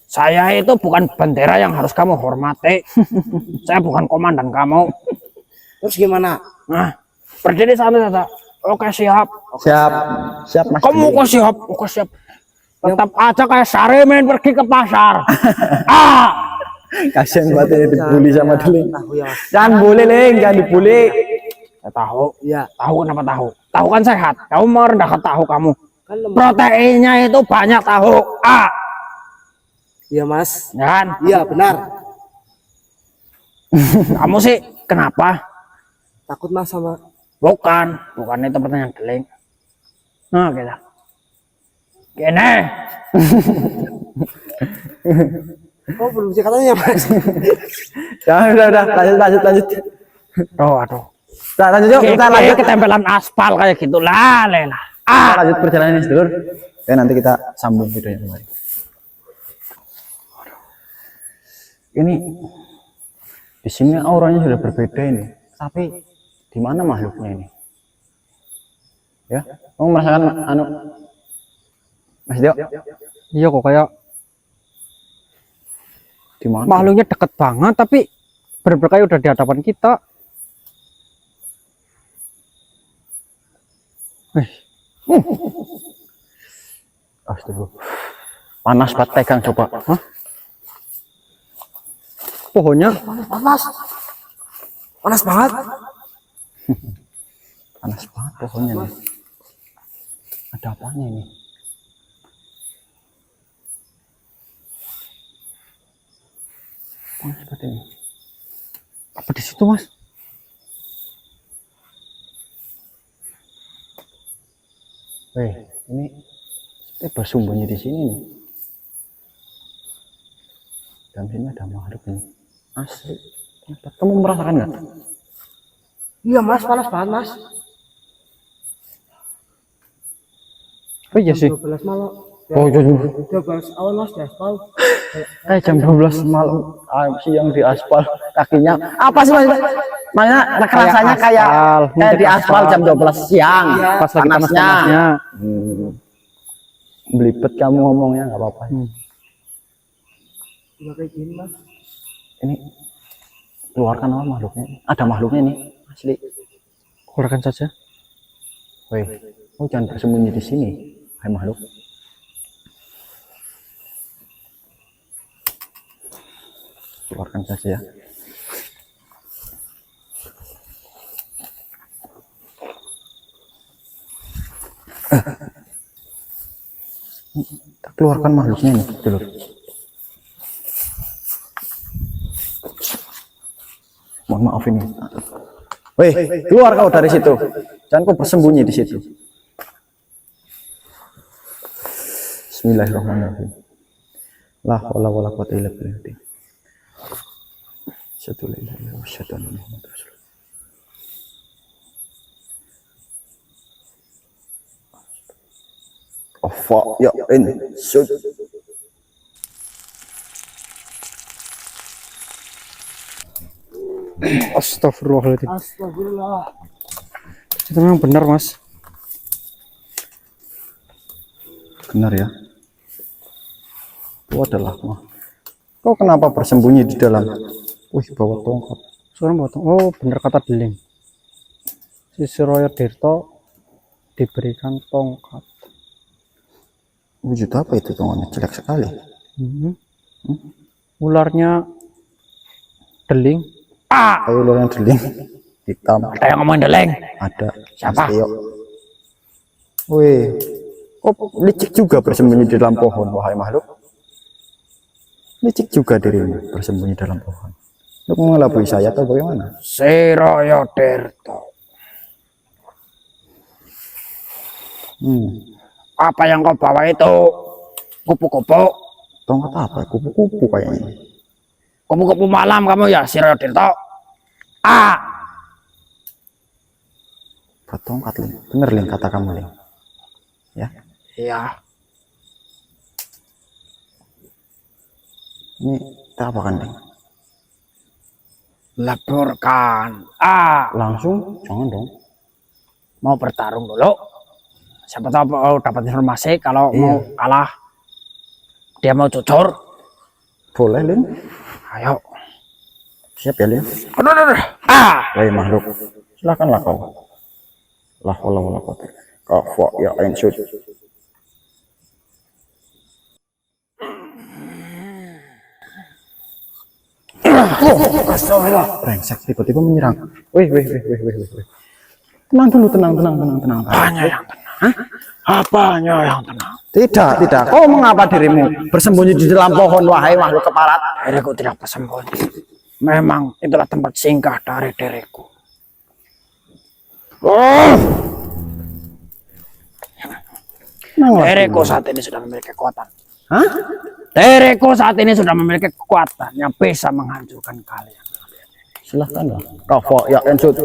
[SPEAKER 4] Saya itu bukan bendera yang harus kamu hormati. Saya bukan komandan kamu.
[SPEAKER 3] Terus gimana?
[SPEAKER 4] Nah, berdiri santai saja. Oke, siap.
[SPEAKER 1] Siap. Siap, Mas.
[SPEAKER 4] Kamu kok siap? Oke, siap. Tetap aja kayak Saremen pergi ke pasar.
[SPEAKER 1] Kasian banget ini dibully sama dia, Ling.
[SPEAKER 3] Tahu ya, Mas.
[SPEAKER 1] Jangan boleh, Ling. Jangan dibully.
[SPEAKER 4] Saya tahu.
[SPEAKER 3] Iya.
[SPEAKER 4] Tahu kenapa tahu? Tahu kan sehat. Kamu merendahkan tahu kamu.
[SPEAKER 3] Kan lemah.
[SPEAKER 4] Proteinnya itu banyak tahu.
[SPEAKER 3] Iya, Mas.
[SPEAKER 4] Kan?
[SPEAKER 3] Iya, benar.
[SPEAKER 4] Kamu sih kenapa?
[SPEAKER 3] Takut, Mas, sama
[SPEAKER 4] Bukan itu pertanyaan deling. Nah, gitu. Gini.
[SPEAKER 3] Oh, belum sih katanya, Mas.
[SPEAKER 1] Jangan, udah. Lanjut.
[SPEAKER 4] Aduh.
[SPEAKER 1] Nah, lanjut yuk. Kita lanjut.
[SPEAKER 4] Ketempelan aspal kayak gitu lah, lelah.
[SPEAKER 1] Kita lanjut perjalanan ini, Sedulur. Ya, nanti kita sambung videonya kembali. Ini di sini auranya sudah berbeda ini. Tapi di mana makhluknya ini? Ya, kamu merasakan Mas Dio?
[SPEAKER 2] Iya kok kayak
[SPEAKER 1] Di mana?
[SPEAKER 2] makhluknya deket banget tapi bener-bener kayak udah di hadapan kita.
[SPEAKER 1] Astagfirullah. Panas banget, pegang coba. Hah?
[SPEAKER 2] Pohonnya
[SPEAKER 3] Panas. Panas banget.
[SPEAKER 1] Panas banget pohonnya nih. Ada apanya ini? Panas banget ini.
[SPEAKER 2] apa di situ, Mas?
[SPEAKER 1] Ini bersembunyi di sini nih. Dalam sini ada makhluk ini. Asli. Kamu merasakan nggak?
[SPEAKER 3] Iya, Mas, panas banget, Mas.
[SPEAKER 2] Oh iya sih.
[SPEAKER 3] 12 malam.
[SPEAKER 2] Oh iya.
[SPEAKER 3] 12 awal, Mas, di aspal.
[SPEAKER 1] Jam 12 malam siang di aspal kakinya apa sih Mas? Makanya rasanya kayak di aspal jam 12 siang
[SPEAKER 2] Pas lagi
[SPEAKER 1] panasnya.
[SPEAKER 2] panas-panasnya.
[SPEAKER 1] Belibet kamu ngomongnya nggak apa-apa.
[SPEAKER 3] Udah kayak gini mas.
[SPEAKER 1] Ini keluarkan apa makhluknya? Ada makhluknya nih asli.
[SPEAKER 2] Keluarkan saja.
[SPEAKER 1] Woi, jangan bersembunyi di sini, hai makhluk. Keluarkan saja ya. Kita keluarkan makhluknya nih, dulu. Mohon maaf ini. Woi, keluar kau dari situ. Jangan kau bersembunyi di situ. Bismillahirrahmanirrahim. La haula wala quwwata illa billah. Asyhadu an la ilaha illallah wa asyhadu anna Muhammadar Rasulullah. Afa ya in sud.
[SPEAKER 2] Astagfirullahaladzim.
[SPEAKER 3] Astagfirullah.
[SPEAKER 2] Itu memang benar mas.
[SPEAKER 1] Benar ya. Itu adalah mah. Kau kenapa bersembunyi di dalam? Wih, bawa tongkat.
[SPEAKER 2] Seorang potong. Oh benar kata Deling. Sisiroyo Tirto diberikan tongkat.
[SPEAKER 1] Wujud apa itu tongkatnya? Jelek sekali.
[SPEAKER 2] Ularnya Deling.
[SPEAKER 1] Ayo lo yang deling. Hitam.
[SPEAKER 4] Ada yang ngomong deleng.
[SPEAKER 1] Ada.
[SPEAKER 4] Siapa?
[SPEAKER 1] Mas Tio. Wih, kok licik juga bersembunyi di dalam pohon, wahai makhluk. Licik juga dirimu bersembunyi dalam pohon. Lu mengelabui saya atau bagaimana?
[SPEAKER 4] Siroyo Tirto. Apa yang kau bawa itu? Kupu-kupu.
[SPEAKER 1] Tongkat apa? Kupu-kupu kayaknya.
[SPEAKER 4] Kupu-kupu malam kamu ya, Siroyo Tirto.
[SPEAKER 1] Tongkat, Ling. Bener, Ling, kata kamu, Ling. Ya.
[SPEAKER 4] Iya.
[SPEAKER 1] Ini kita apa kan, Ling?
[SPEAKER 4] Leburkan.
[SPEAKER 1] Langsung? Jangan dong.
[SPEAKER 4] Mau bertarung dulu. Siapa tahu mau dapat informasi kalau mau kalah. Dia mau jujur.
[SPEAKER 1] Boleh, Ling.
[SPEAKER 4] Ayo.
[SPEAKER 1] Siap ya, Ling?
[SPEAKER 4] Aduh.
[SPEAKER 1] Wahai makhluk, silakanlah kau. La haula wala quwwata. Kafa ya ain sud. Brengsek, tiba-tiba menyerang. Wih. Tenang dulu, tenang.
[SPEAKER 4] Apanya yang tenang? Apanya yang tenang?
[SPEAKER 1] Tidak. Kau mengapa dirimu bersembunyi di dalam pohon, wahai makhluk keparat?
[SPEAKER 4] Diriku tidak bersembunyi. Memang itulah tempat singgah dari diriku. Diriku saat ini sudah memiliki kekuatan.
[SPEAKER 1] Hah?
[SPEAKER 4] Diriku saat ini sudah memiliki kekuatan yang bisa menghancurkan kalian.
[SPEAKER 1] Silahkanlah. Kafa ya ain sud.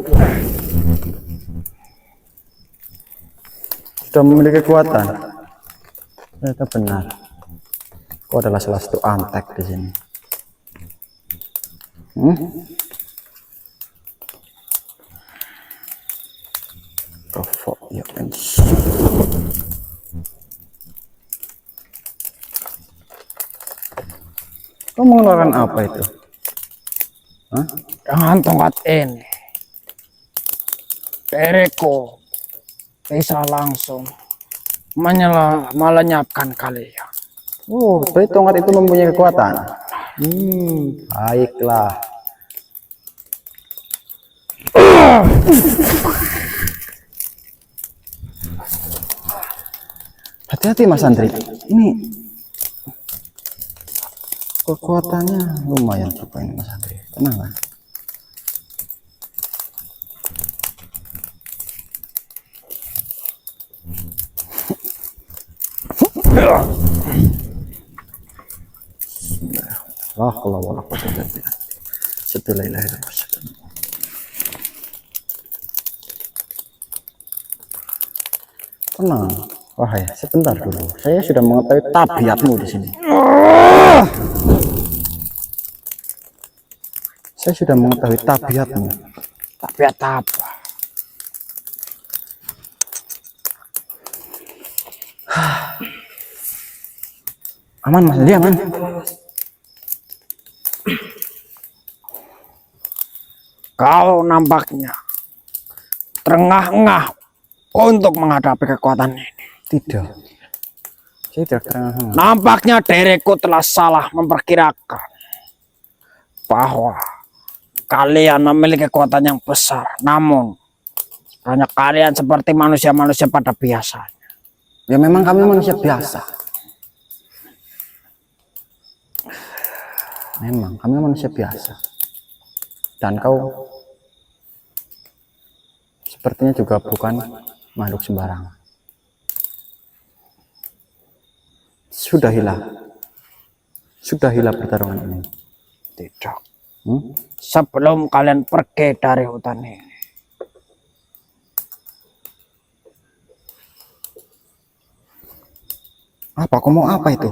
[SPEAKER 1] Sudah memiliki kekuatan. Ternyata benar. Kau adalah salah satu antek di sini. Kafa ya ain sud. Kau mengeluarkan apa itu? Hah?
[SPEAKER 4] Dengan tongkat ini, diriku bisa langsung melenyapkan kalian.
[SPEAKER 1] Oh, berarti tongkat itu mempunyai kekuatan. Baiklah. Hati-hati Mas Andri. Ini kekuatannya lumayan juga ini Mas Andri. Tenang lah. Tenang, wahai, sebentar dulu. Saya sudah mengetahui tabiatmu di sini. Saya sudah mengetahui tabiatmu.
[SPEAKER 4] Tapi apa?
[SPEAKER 1] Aman Mas Andri, aman.
[SPEAKER 4] Kau nampaknya terengah-engah untuk menghadapi kekuatan ini.
[SPEAKER 1] Tidak. Saya tidak terang.
[SPEAKER 4] Nampaknya diriku telah salah memperkirakan bahwa kalian memiliki kekuatan yang besar. Namun, banyak kalian seperti manusia-manusia pada biasanya.
[SPEAKER 1] Ya memang kami manusia biasa. Memang kami manusia biasa. Dan kau sepertinya juga bukan makhluk sembarangan. Sudahilah pertarungan ini.
[SPEAKER 4] Tidak. Sebelum kalian pergi dari hutan ini,
[SPEAKER 1] Apa? Kau mau apa itu?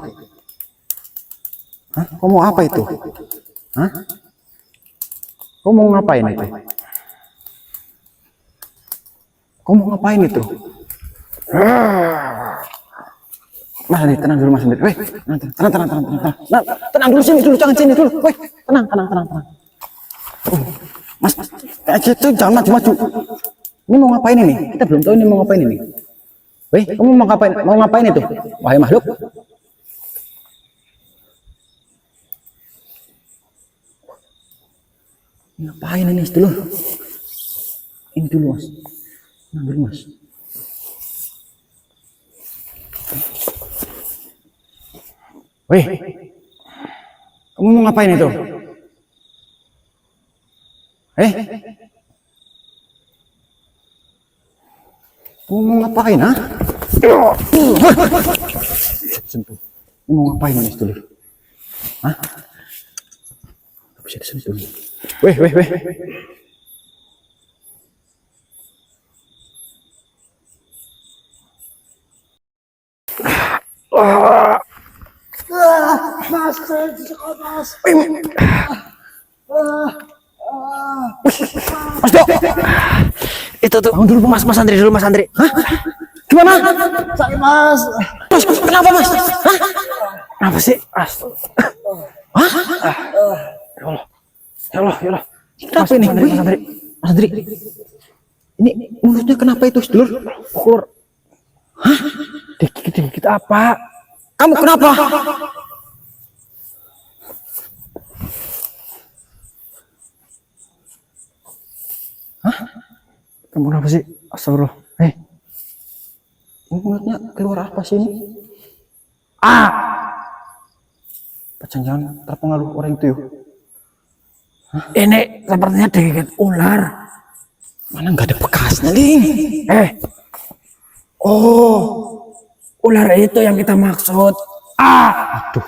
[SPEAKER 1] Hah? Kau mau apa itu? Hah? Kau mau ngapain itu? Kau mau ngapain itu? Mas Andri, tenang dulu Mas Andri. Weh, tenang. Tenang dulu sini dulu, jangan sini dulu. Weh, tenang. Mas, kayak gitu jangan maju. Ini mau ngapain ini? Kita belum tahu ini mau ngapain ini. Weh, kamu mau ngapain? Mau ngapain itu? Wahai makhluk. Ngapain ini dulu? Ini dulu Mas. Tenang dulu Mas. Weh, kamu mau ngapain itu? Kamu mau ngapain, ha? Sentuh. Kamu mau ngapain ini dulu? Hah? Gak bisa disentuh. Weh. Mas Dok,
[SPEAKER 4] itu tuh.
[SPEAKER 1] bangun dulu
[SPEAKER 4] Mas Andri dulu, Mas Andri.
[SPEAKER 1] Hah? Gimana?
[SPEAKER 3] Sakit Mas.
[SPEAKER 1] Mas, kenapa Mas? Hah?
[SPEAKER 4] Kenapa sih?
[SPEAKER 1] Hah?
[SPEAKER 4] Ya Allah.
[SPEAKER 1] Kenapa ini? Mas Andri. Ini mulutnya kenapa itu, Sedulur?
[SPEAKER 4] Keluar. Hah? Dikit apa?
[SPEAKER 1] Kamu kenapa?
[SPEAKER 2] Kamu kenapa sih? Astagfirullah.
[SPEAKER 1] Ini mulutnya keluar apa sih ini? Jangan terpengaruh orang itu yuk.
[SPEAKER 4] Ini sepertinya digigit ular.
[SPEAKER 1] Mana nggak ada bekasnya, Ling?
[SPEAKER 4] Oh, ular itu yang kita maksud.
[SPEAKER 1] Aduh.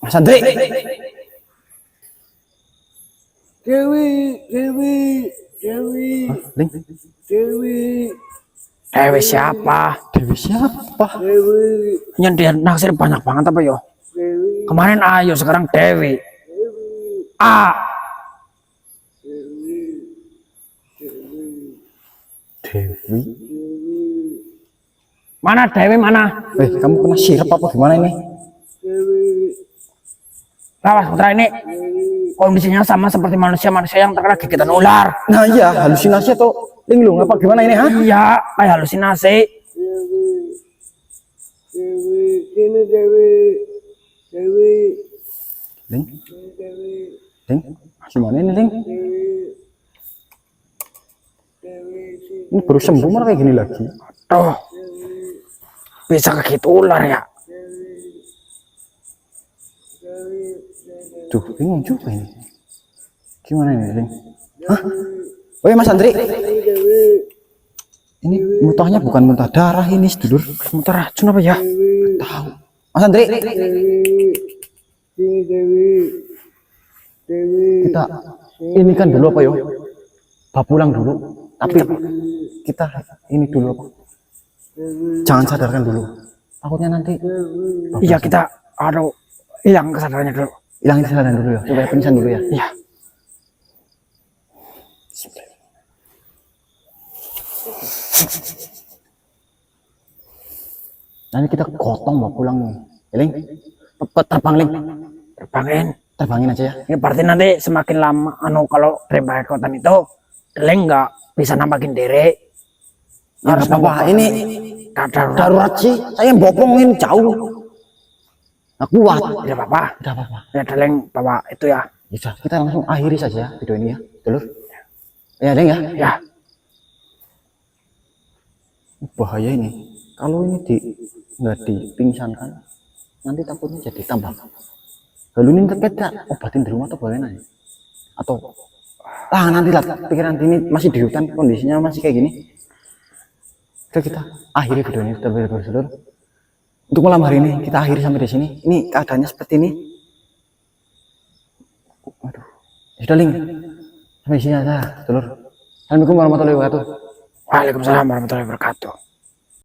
[SPEAKER 1] Mas Andri.
[SPEAKER 3] Dewi.
[SPEAKER 1] Ling.
[SPEAKER 4] Dewi siapa?
[SPEAKER 1] Dewi siapa?
[SPEAKER 4] Yang dia naksir banyak banget apa yo? Kemarin Ayu, sekarang Dewi.
[SPEAKER 1] Dewi.
[SPEAKER 4] Mana Dewi mana?
[SPEAKER 1] Kamu kena sirap apa gimana ini?
[SPEAKER 4] Lawas Putra, ini kondisinya sama seperti manusia-manusia yang terkena gigitan ular.
[SPEAKER 1] Nah iya, halusinasi atau linglung apa gimana ini, ha?
[SPEAKER 4] Iya, kayak halusinasi.
[SPEAKER 3] Dewi.
[SPEAKER 1] Ling. Gimana ini, Ling? Ini baru sembuh malah kayak gini lagi.
[SPEAKER 4] Tuh, bisa kegigit ular ya?
[SPEAKER 1] Tuh, bingung juga ini. Gimana ini, Ling? Hah? Woi, Mas Andri. Ini muntahnya bukan muntah darah ini, Sedulur.
[SPEAKER 4] Muntah racun apa ya?
[SPEAKER 1] Tahu. Mas Andri. Kita ini kan dulu apa yo? Pulang dulu. Tapi kita ini dulu apa? Jangan sadarkan dulu. Takutnya nanti.
[SPEAKER 4] Iya, kita aduh, hilang kesadarannya dulu.
[SPEAKER 1] Hilangin kesadaran dulu ya, supaya pingsan dulu ya.
[SPEAKER 4] Iya.
[SPEAKER 1] Nanti kita gotong mau pulang nih. Ling, terbang Ling.
[SPEAKER 4] Terbangin.
[SPEAKER 1] Terbangin aja ya.
[SPEAKER 4] Ini berarti nanti semakin lama, kalau terbang ke hutan itu, Deleng nggak bisa nampakin diri.
[SPEAKER 1] Ya, nggak apa-apa. Ini
[SPEAKER 4] Darurat.
[SPEAKER 1] darurat sih. Saya bopongin jauh. Nggak kuat.
[SPEAKER 4] Tidak apa-apa.
[SPEAKER 1] Tidak apa-apa.
[SPEAKER 4] Ya Deleng bawa itu ya.
[SPEAKER 1] Ya sudah, kita langsung akhiri saja video ini ya, dulur. Ya, Ling ya.
[SPEAKER 4] Ya.
[SPEAKER 1] Bahaya ini. Kalau ini nggak dipingsankan, nanti takutnya jadi tambah. Lalu ini kita obatin di rumah atau bagaimana? Atau nanti lah, pikiran ini masih di hutan, kondisinya masih kayak gini. Kita akhiri video ini, saudara. Untuk malam hari ini kita akhiri sampai di sini. Ini keadaannya seperti ini. Aduh, sudah Ling. Sampai di sini aja, saudara. Assalamualaikum warahmatullahi wabarakatuh.
[SPEAKER 4] Waalaikumsalam warahmatullahi wabarakatuh.